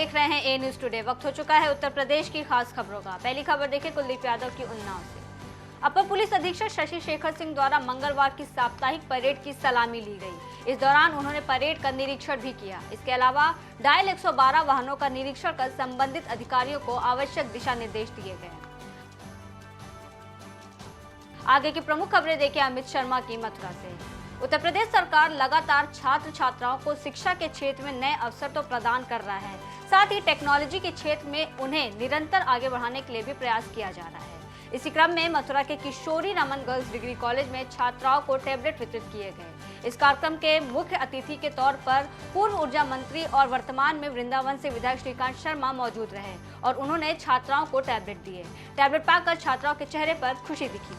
देख रहे हैं ए न्यूज टुडे। वक्त हो चुका है उत्तर प्रदेश की खास खबरों का। पहली खबर देखें कुलदीप यादव की उन्नाव से। अपर पुलिस अधीक्षक शशि शेखर सिंह द्वारा मंगलवार की साप्ताहिक परेड की सलामी ली गई। इस दौरान उन्होंने परेड का निरीक्षण भी किया। इसके अलावा डायल 112 वाहनों का निरीक्षण कर संबंधित अधिकारियों को आवश्यक दिशा निर्देश दिए गए। आगे की प्रमुख खबरें देखें अमित शर्मा की मथुरा से। उत्तर प्रदेश सरकार लगातार छात्र छात्राओं को शिक्षा के क्षेत्र में नए अवसर तो प्रदान कर रहा है, साथ ही टेक्नोलॉजी के क्षेत्र में उन्हें निरंतर आगे बढ़ाने के लिए भी प्रयास किया जा रहा है। इसी क्रम में मथुरा के किशोरी रमन गर्ल्स डिग्री कॉलेज में छात्राओं को टैबलेट वितरित किए गए। इस कार्यक्रम के मुख्य अतिथि के तौर पर पूर्व ऊर्जा मंत्री और वर्तमान में वृंदावन से विधायक श्रीकांत शर्मा मौजूद रहे और उन्होंने छात्राओं को टैबलेट दिए। टैबलेट पाकर छात्राओं के चेहरे पर खुशी दिखी।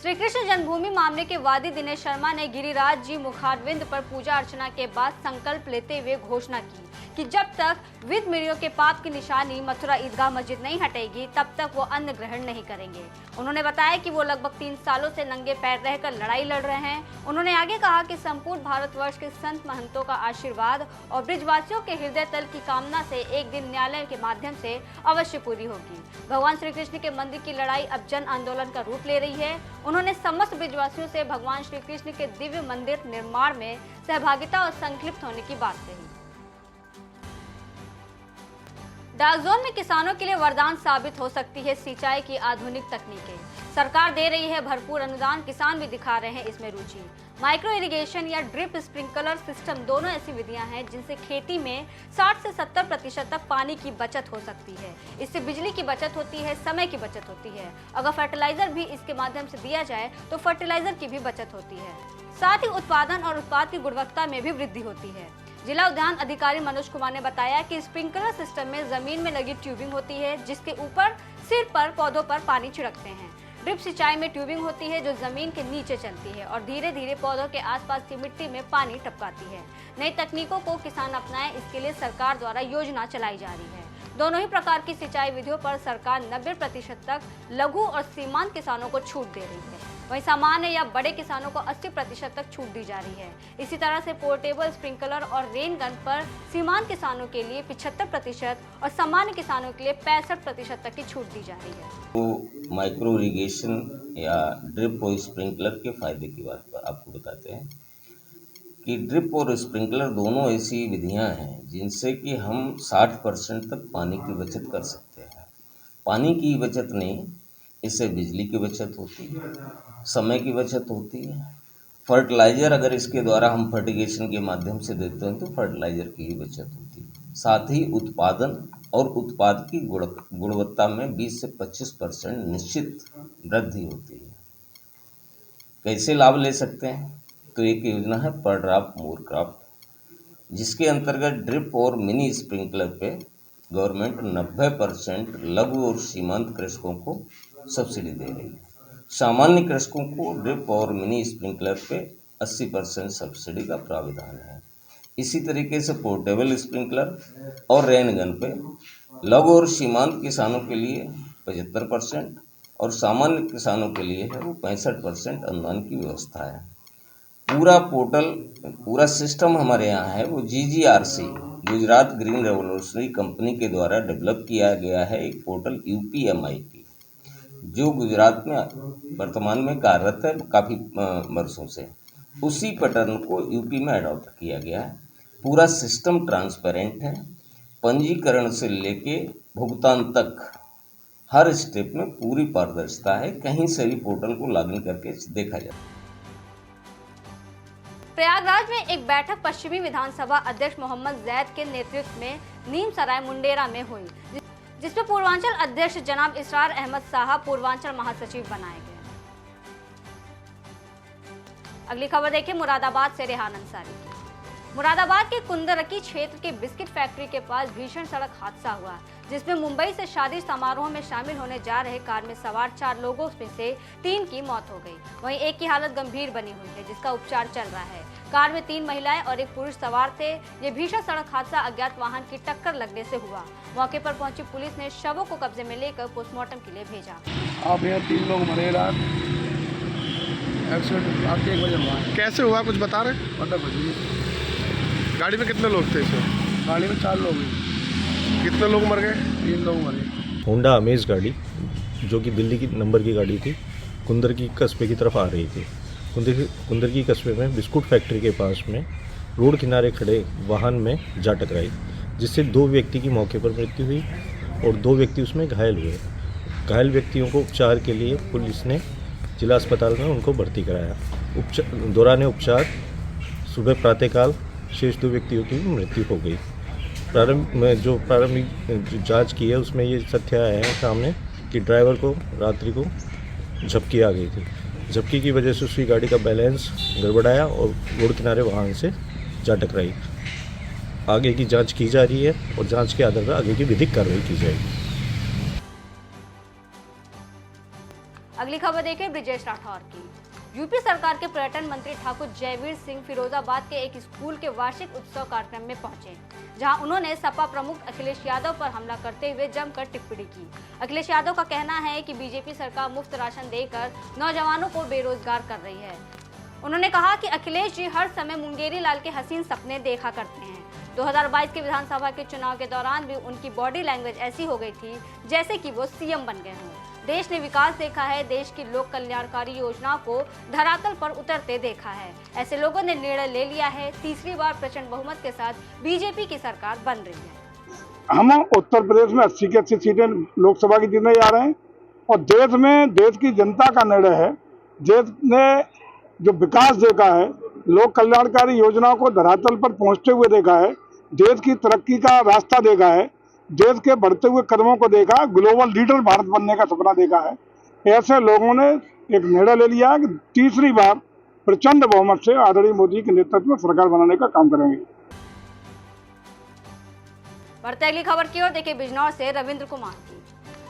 श्री कृष्ण जन्मभूमि मामले के वादी दिनेश शर्मा ने गिरिराज जी मुखारविंद पर पूजा अर्चना के बाद संकल्प लेते हुए घोषणा की कि जब तक विद मिरियों के पाप की निशानी मथुरा ईदगाह मस्जिद नहीं हटेगी तब तक वो अन्न ग्रहण नहीं करेंगे। उन्होंने बताया कि वो लगभग 3 सालों से नंगे पैर रहकर लड़ाई लड़ रहे हैं। उन्होंने आगे कहा कि संपूर्ण भारतवर्ष के संत महंतों का आशीर्वाद और ब्रिजवासियों के हृदय तल की कामना से एक दिन न्यायालय के माध्यम से अवश्य पूरी होगी। भगवान श्री कृष्ण के मंदिर की लड़ाई अब जन आंदोलन का रूप ले रही है। उन्होंने समस्त ब्रिजवासियों से भगवान श्री कृष्ण के दिव्य मंदिर निर्माण में सहभागिता और संकल्पित होने की बात कही। डार्क जोन में किसानों के लिए वरदान साबित हो सकती है सिंचाई की आधुनिक तकनीकें। सरकार दे रही है भरपूर अनुदान, किसान भी दिखा रहे हैं इसमें रुचि। माइक्रो इरिगेशन या ड्रिप स्प्रिंकलर सिस्टम दोनों ऐसी विधियां हैं जिनसे खेती में 60 से 70% तक पानी की बचत हो सकती है। इससे बिजली की बचत होती है, समय की बचत होती है। अगर फर्टिलाइजर भी इसके माध्यम से दिया जाए तो फर्टिलाइजर की भी बचत होती है। साथ ही उत्पादन और उत्पाद की गुणवत्ता में भी वृद्धि होती है। जिला उद्यान अधिकारी मनोज कुमार ने बताया कि स्प्रिंकलर सिस्टम में जमीन में लगी ट्यूबिंग होती है जिसके ऊपर सिर पर पौधों पर पानी छिड़कते हैं। ड्रिप सिंचाई में ट्यूबिंग होती है जो जमीन के नीचे चलती है और धीरे धीरे पौधों के आसपास की मिट्टी में पानी टपकाती है। नई तकनीकों को किसान अपनाएं, इसके लिए सरकार द्वारा योजना चलाई जा रही है। दोनों ही प्रकार की सिंचाई विधियों पर सरकार 90% तक लघु और सीमांत किसानों को छूट दे रही है। वहीं सामान्य या बड़े किसानों को 80% तक छूट दी जा रही है। इसी तरह से पोर्टेबल स्प्रिंकलर और रेन गन पर सीमांत किसानों के लिए 75% और सामान्य किसानों के लिए 65% तक की छूट दी जा रही है। तो माइक्रो इरिगेशन या ड्रिप और स्प्रिंकलर के फायदे की बात आपको बताते हैं कि ड्रिप और स्प्रिंकलर दोनों ऐसी विधियां हैं जिनसे कि हम 60% तक पानी की बचत कर सकते हैं। पानी की बचत नहीं, इससे बिजली की बचत होती है, समय की बचत होती है। फर्टिलाइज़र अगर इसके द्वारा हम फर्टिगेशन के माध्यम से देते हैं तो फर्टिलाइज़र की ही बचत होती है। साथ ही उत्पादन और उत्पाद की गुणवत्ता में 20 से 25% निश्चित वृद्धि होती है। कैसे लाभ ले सकते हैं? तो एक योजना है पर ड्रॉप मोर क्रॉप, जिसके अंतर्गत ड्रिप और मिनी स्प्रिंकलर पे गवर्नमेंट 90% लघु और सीमांत कृषकों को सब्सिडी दे रही है। सामान्य कृषकों को ड्रिप और मिनी स्प्रिंकलर पे 80% सब्सिडी का प्रावधान है। इसी तरीके से पोर्टेबल स्प्रिंकलर और रेन गन पे लघु और सीमांत किसानों के लिए 75% और सामान्य किसानों के लिए है वो 65% अनुदान की व्यवस्था है। पूरा सिस्टम हमारे यहाँ है वो GGRC Gujarat green revolutionary company के द्वारा डेवलप किया गया है एक पोर्टल UPMIP, जो गुजरात में वर्तमान में कार्यरत है काफ़ी वर्षों से। उसी पैटर्न को यूपी में अडॉप्ट किया गया है। पूरा सिस्टम ट्रांसपेरेंट है। पंजीकरण से लेके भुगतान तक हर स्टेप में पूरी पारदर्शिता है। कहीं से भी पोर्टल को लॉगिन करके देखा जाए। प्रयागराज में एक बैठक पश्चिमी विधानसभा अध्यक्ष मोहम्मद जैद के नेतृत्व में नीम सराय मुंडेरा में हुई, जिसमें पूर्वांचल अध्यक्ष जनाब इसरार अहमद साहब पूर्वांचल महासचिव बनाए गए। अगली खबर देखिए मुरादाबाद से रेहान अंसारी की। मुरादाबाद के कुंदरकी क्षेत्र के बिस्किट फैक्ट्री के पास भीषण सड़क हादसा हुआ, जिसमें मुंबई से शादी समारोह में शामिल होने जा रहे कार में सवार 4 लोगों में से 3 की मौत हो गई। वहीं एक की हालत गंभीर बनी हुई है, जिसका उपचार चल रहा है। कार में 3 महिलाएं और 1 पुरुष सवार थे। ये भीषण सड़क हादसा अज्ञात वाहन की टक्कर लगने से हुआ। मौके पर पहुंची पुलिस ने शवों को कब्जे में लेकर पोस्टमार्टम के लिए भेजा। आप यहाँ 3 लोग मरे रात, एक्सीडेंट रात के 1 बजे हुआ। कैसे हुआ कुछ बता रहे? मतलब गाड़ी में कितने लोग थे इसमें? गाड़ी में 4 लोग हैं, कितने लोग मर गए? 3 लोग मरे। होंडा अमेज गाड़ी जो कि दिल्ली की नंबर की गाड़ी थी, कुंदर की कस्बे की तरफ आ रही थी। कुंदर की कस्बे में बिस्कुट फैक्ट्री के पास में रोड किनारे खड़े वाहन में जा टकराई, जिससे 2 व्यक्ति की मौके पर मृत्यु हुई और 2 व्यक्ति उसमें घायल हुए। घायल व्यक्तियों को उपचार के लिए पुलिस ने जिला अस्पताल में उनको भर्ती कराया। दौरान उपचार सुबह प्रातःकाल शेष 2 व्यक्तियों की मृत्यु हो गई। प्रारंभिक जांच की है उसमें ये तथ्य आया है सामने कि ड्राइवर को रात्रि को झपकी आ गई थी। झपकी की वजह से उसकी गाड़ी का बैलेंस गड़बड़ाया और रोड किनारे वाहन से जा टकराई। आगे की जांच की जा रही है और जांच के आधार पर आगे की विधिक कार्रवाई की जाएगी। अगली खबर देखें ब्रिजेश राठौर की। यूपी सरकार के पर्यटन मंत्री ठाकुर जयवीर सिंह फिरोजाबाद के एक स्कूल के वार्षिक उत्सव कार्यक्रम में पहुंचे, जहां उन्होंने सपा प्रमुख अखिलेश यादव पर हमला करते हुए जमकर टिप्पणी की। अखिलेश यादव का कहना है कि बीजेपी सरकार मुफ्त राशन देकर नौजवानों को बेरोजगार कर रही है। उन्होंने कहा कि अखिलेश जी हर समय मुंगेरी लाल के हसीन सपने देखा करते हैं। 2022 के विधानसभा के चुनाव के दौरान भी उनकी बॉडी लैंग्वेज ऐसी हो गई थी जैसे कि वो सीएम बन गए हों। देश ने विकास देखा है, देश की लोक कल्याणकारी योजना को धरातल पर उतरते देखा है। ऐसे लोगों ने निर्णय ले लिया है, तीसरी बार प्रचंड बहुमत के साथ बीजेपी की सरकार बन रही है। हम उत्तर प्रदेश में 80 की 80 सीटें लोकसभा की जीतने जा रहे हैं और देश में देश की जनता का निर्णय है। देश ने जो विकास देखा है, लोक कल्याणकारी योजनाओं को धरातल पर पहुंचते हुए देखा है, देश की तरक्की का रास्ता देखा है, देश के बढ़ते हुए कदमों को देखा, ग्लोबल लीडर भारत बनने का सपना देखा है। ऐसे लोगों ने एक निर्णय ले लिया कि तीसरी बार प्रचंड बहुमत से आदरणीय मोदी के नेतृत्व में सरकार बनाने का काम करेंगे। बढ़ते अगली खबर की ओर देखिए बिजनौर से रविंद्र कुमार की।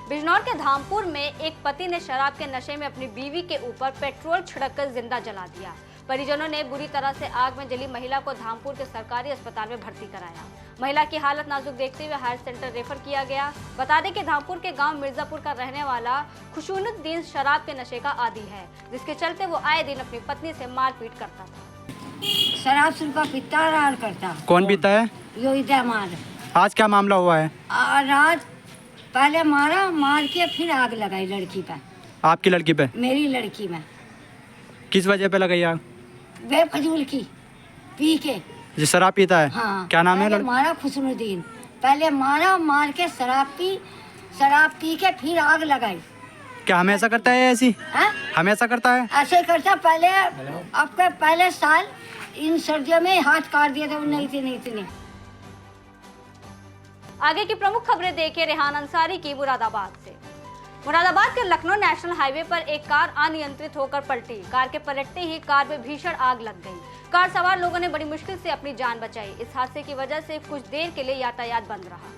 बिजनौर के धामपुर में एक पति ने शराब के नशे में अपनी बीवी के ऊपर पेट्रोल छिड़ककर जिंदा जला दिया। परिजनों ने बुरी तरह से आग में जली महिला को धामपुर के सरकारी अस्पताल में भर्ती कराया। महिला की हालत नाजुक देखते हुए हायर सेंटर रेफर किया गया। बता दें कि धामपुर के गांव मिर्जापुर का रहने वाला खुशूनुद्दीन शराब के नशे का आदी है, जिसके चलते वो आए दिन अपनी पत्नी से मारपीट करता था। शराब सुल्फा पीता रहा करता। कौन पीता है? योगी दामाद। आज क्या मामला हुआ है? रात पहले मार के फिर आग लगाई लड़की पे। आपकी लड़की पे? मेरी लड़की में। किस वजह पे लगाई आग? बेफजूल की पी के। जो शराब पीता है? हाँ। क्या नाम है? मारा खुशनुद्दीन। पहले मार के शराब पी के फिर आग लगाई। क्या हमेशा करता है ऐसी? हमेशा करता है ऐसे करता। पहले साल इन सर्दियों में हाथ काट दिए थे। नहीं थी। आगे की प्रमुख खबरें देखिए रेहान अंसारी की मुरादाबाद से। मुरादाबाद के लखनऊ नेशनल हाईवे पर एक कार अनियंत्रित होकर पलटी। कार के पलटते ही कार में भीषण आग लग गई। कार सवार लोगों ने बड़ी मुश्किल से अपनी जान बचाई। इस हादसे की वजह से कुछ देर के लिए यातायात बंद रहा।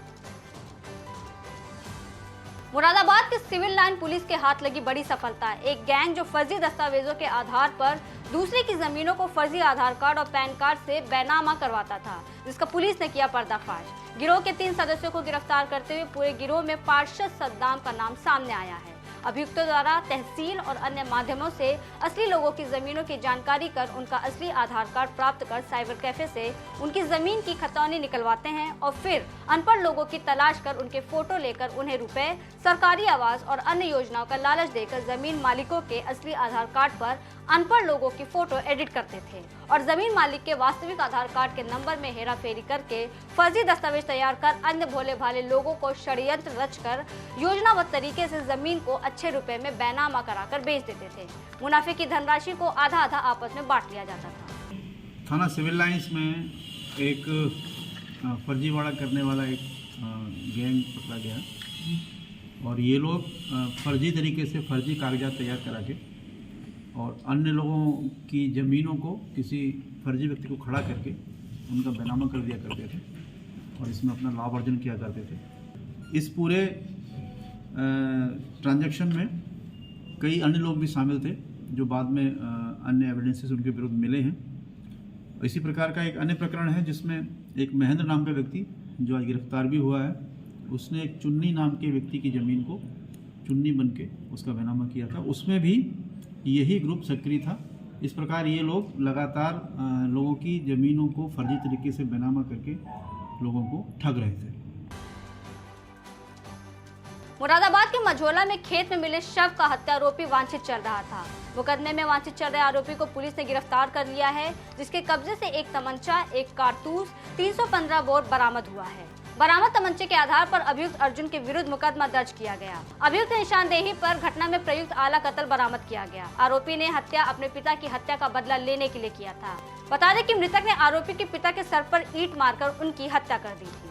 मुरादाबाद के सिविल लाइन पुलिस के हाथ लगी बड़ी सफलता। एक गैंग जो फर्जी दस्तावेजों के आधार पर दूसरे की जमीनों को फर्जी आधार कार्ड और पैन कार्ड से बेनामा करवाता था, जिसका पुलिस ने किया पर्दाफाश। गिरोह के 3 सदस्यों को गिरफ्तार करते हुए पूरे गिरोह में पार्षद सद्दाम का नाम सामने आया है। अभियुक्तों द्वारा तहसील और अन्य माध्यमों से असली लोगों की जमीनों की जानकारी कर उनका असली आधार कार्ड प्राप्त कर साइबर कैफे से उनकी जमीन की खतौनी निकलवाते हैं और फिर अनपढ़ लोगों की तलाश कर उनके फोटो लेकर उन्हें रुपए, सरकारी आवास और अन्य योजनाओं का लालच देकर जमीन मालिकों के असली आधार कार्ड पर अनपढ़ लोगों की फोटो एडिट करते थे और जमीन मालिक के वास्तविक आधार कार्ड के नंबर में हेराफेरी करके फर्जी दस्तावेज तैयार कर अन्य भोले भाले लोगों को षड्यंत्र रचकर योजनाबद्ध तरीके से जमीन को अच्छे रुपए में बेनामा कराकर बेच देते थे। मुनाफे की धनराशि को आधा आधा आपस में बांट लिया जाता था। थाना सिविल लाइंस में एक फर्जीवाड़ा करने वाला एक गैंग पकड़ा गया और ये लोग फर्जी तरीके से फर्जी कागजात तैयार करा के और अन्य लोगों की ज़मीनों को किसी फर्जी व्यक्ति को खड़ा करके उनका बेनामा कर दिया करते थे और इसमें अपना लाभ अर्जन किया करते थे। इस पूरे ट्रांजैक्शन में कई अन्य लोग भी शामिल थे जो बाद में अन्य एविडेंसेस उनके विरुद्ध मिले हैं। इसी प्रकार का एक अन्य प्रकरण है जिसमें एक महेंद्र नाम का व्यक्ति जो आज गिरफ्तार भी हुआ है, उसने एक चुन्नी नाम के व्यक्ति की ज़मीन को चुन्नी बन के उसका बेनामा किया था। उसमें भी यही ग्रुप सक्रिय था इस प्रकार ये लोग लगातार लोगों की ज़मीनों को फर्जी तरीके से बेनामा करके लोगों को ठग रहे थे। मुरादाबाद के मझोला में खेत में मिले शव का हत्यारोपी वांछित चल रहा था। मुकदमे में वांछित चल रहे आरोपी को पुलिस ने गिरफ्तार कर लिया है, जिसके कब्जे से एक तमंचा, एक कारतूस, 315 बोर बरामद हुआ है। बरामद तमंचे के आधार पर अभियुक्त अर्जुन के विरुद्ध मुकदमा दर्ज किया गया। अभियुक्त निशानदेही पर घटना में प्रयुक्त आला कत्ल बरामद किया गया। आरोपी ने हत्या अपने पिता की हत्या का बदला लेने के लिए किया था। बता दें कि मृतक ने आरोपी के पिता के सर पर ईंट मारकर उनकी हत्या कर दी थी।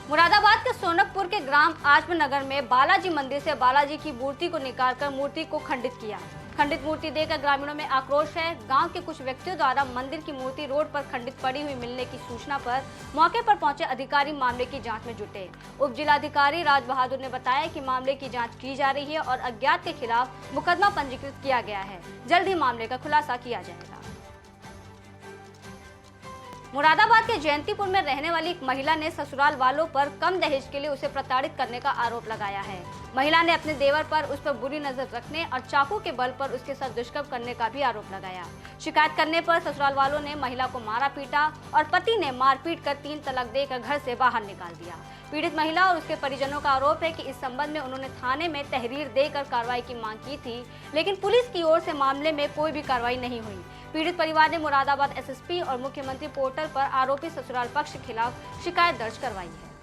मुरादाबाद के सोनकपुर के ग्राम आजमनगर में बालाजी मंदिर से बालाजी की मूर्ति को निकालकर मूर्ति को खंडित किया। खंडित मूर्ति देखकर ग्रामीणों में आक्रोश है। गांव के कुछ व्यक्तियों द्वारा मंदिर की मूर्ति रोड पर खंडित पड़ी हुई मिलने की सूचना पर मौके पर पहुंचे अधिकारी मामले की जांच में जुटे। उप जिलाधिकारी राज बहादुर ने बताया कि मामले की जांच की जा रही है और अज्ञात के खिलाफ मुकदमा पंजीकृत किया गया है। जल्द ही मामले का खुलासा किया जाएगा। मुरादाबाद के जयंतीपुर में रहने वाली एक महिला ने ससुराल वालों पर कम दहेज के लिए उसे प्रताड़ित करने का आरोप लगाया है। महिला ने अपने देवर पर उस पर बुरी नजर रखने और चाकू के बल पर उसके साथ दुष्कर्म करने का भी आरोप लगाया। शिकायत करने पर ससुराल वालों ने महिला को मारा पीटा और पति ने मारपीट कर 3 तलाक देकर घर से बाहर निकाल दिया। पीड़ित महिला और उसके परिजनों का आरोप है कि इस संबंध में उन्होंने थाने में तहरीर देकर कार्रवाई की मांग की थी, लेकिन पुलिस की ओर से मामले में कोई भी कार्रवाई नहीं हुई। पीड़ित परिवार ने मुरादाबाद एसएसपी और मुख्यमंत्री पोर्टल पर आरोपी ससुराल पक्ष के खिलाफ शिकायत दर्ज करवाई है।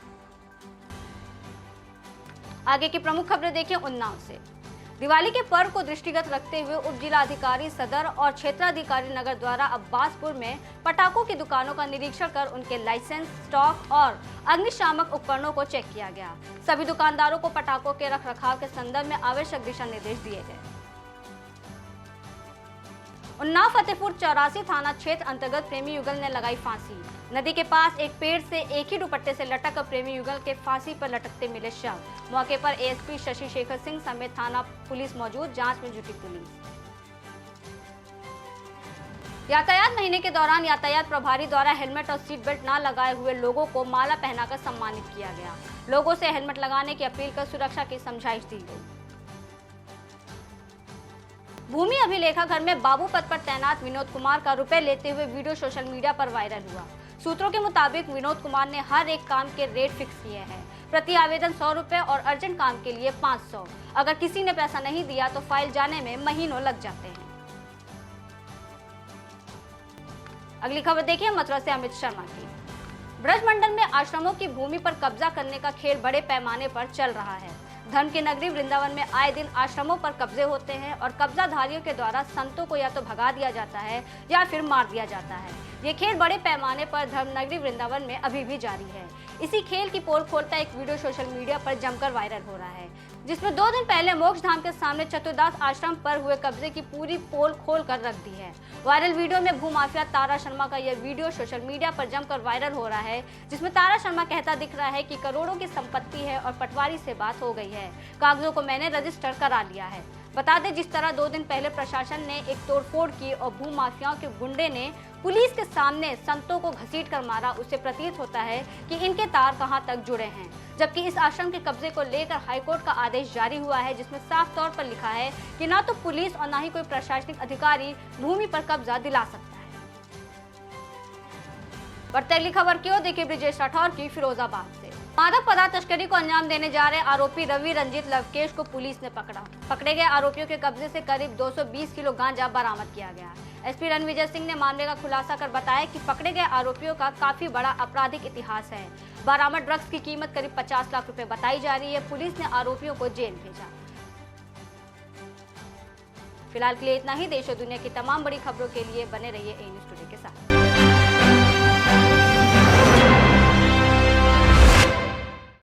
आगे की प्रमुख खबरें देखिए उन्नाव से। दिवाली के पर्व को दृष्टिगत रखते हुए उप जिलाधिकारी सदर और क्षेत्राधिकारी नगर द्वारा अब्बासपुर में पटाखों की दुकानों का निरीक्षण कर उनके लाइसेंस, स्टॉक और अग्निशामक उपकरणों को चेक किया गया। सभी दुकानदारों को पटाखों के रखरखाव के संदर्भ में आवश्यक दिशा निर्देश दिए गए। उन्नाव फतेहपुर 84 थाना क्षेत्र अंतर्गत प्रेमी युगल ने लगाई फांसी। नदी के पास एक पेड़ से एक ही दुपट्टे से लटक कर प्रेमी युगल के फांसी पर लटकते मिले शव। मौके पर एएसपी शशि शेखर सिंह समेत थाना पुलिस मौजूद, जांच में जुटी पुलिस। यातायात महीने के दौरान यातायात प्रभारी द्वारा हेलमेट और सीट बेल्ट न लगाए हुए लोगों को माला पहनाकर सम्मानित किया गया। लोगों से हेलमेट लगाने की अपील कर सुरक्षा की समझाइश दी गई। भूमि अभिलेखा घर में बाबू पद पर तैनात विनोद कुमार का रुपए लेते हुए वीडियो सोशल मीडिया पर वायरल हुआ। सूत्रों के मुताबिक विनोद कुमार ने हर एक काम के रेट फिक्स किए हैं। प्रति आवेदन 100 रुपए और अर्जेंट काम के लिए 500। अगर किसी ने पैसा नहीं दिया तो फाइल जाने में महीनों लग जाते हैं। अगली खबर देखिए मथुरा से अमित शर्मा की। ब्रजमंडल में आश्रमों की भूमि पर कब्जा करने का खेल बड़े पैमाने पर चल रहा है। धर्म की नगरी वृंदावन में आए दिन आश्रमों पर कब्जे होते हैं और कब्जाधारियों के द्वारा संतों को या तो भगा दिया जाता है या फिर मार दिया जाता है। ये खेल बड़े पैमाने पर धर्म नगरी वृंदावन में अभी भी जारी है। इसी खेल की पोल खोलता एक वीडियो सोशल मीडिया पर जमकर वायरल हो रहा है, जिसमें 2 दिन पहले मोक्ष धाम के सामने चतुर्दास आश्रम पर हुए कब्जे की पूरी पोल खोल कर रख दी है। वायरल वीडियो में भूमाफिया तारा शर्मा का यह वीडियो सोशल मीडिया पर जमकर वायरल हो रहा है, जिसमें तारा शर्मा कहता दिख रहा है कि करोड़ों की संपत्ति है और पटवारी से बात हो गई है, कागजों को मैंने रजिस्टर करा लिया है। बता दें जिस तरह 2 दिन पहले प्रशासन ने एक तोड़फोड़ की और भूमाफियाओं के गुंडे ने पुलिस के सामने संतों को घसीट कर मारा, उससे प्रतीत होता है कि इनके तार कहां तक जुड़े हैं। जबकि इस आश्रम के कब्जे को लेकर हाईकोर्ट का आदेश जारी हुआ है, जिसमें साफ तौर पर लिखा है कि ना तो पुलिस और ना ही कोई प्रशासनिक अधिकारी भूमि पर कब्जा दिला सकता है। बढ़ते अगली खबर की ओर देखिए ब्रिजेश राठौर की फिरोजाबाद से। मादक पदार्थ तस्करी को अंजाम देने जा रहे आरोपी रवि रंजीत लवकेश को पुलिस ने पकड़ा। पकड़े गए आरोपियों के कब्जे से करीब 220 किलो गांजा बरामद किया गया। एसपी रणविजय सिंह ने मामले का खुलासा कर बताया कि पकड़े गए आरोपियों का काफी बड़ा आपराधिक इतिहास है। बरामद ड्रग्स की कीमत करीब 50 लाख रुपए बताई जा रही है। पुलिस ने आरोपियों को जेल भेजा। फिलहाल के लिए इतना ही। देश और दुनिया की तमाम बड़ी खबरों के लिए बने रहिए ए न्यूज़ टुडे के साथ।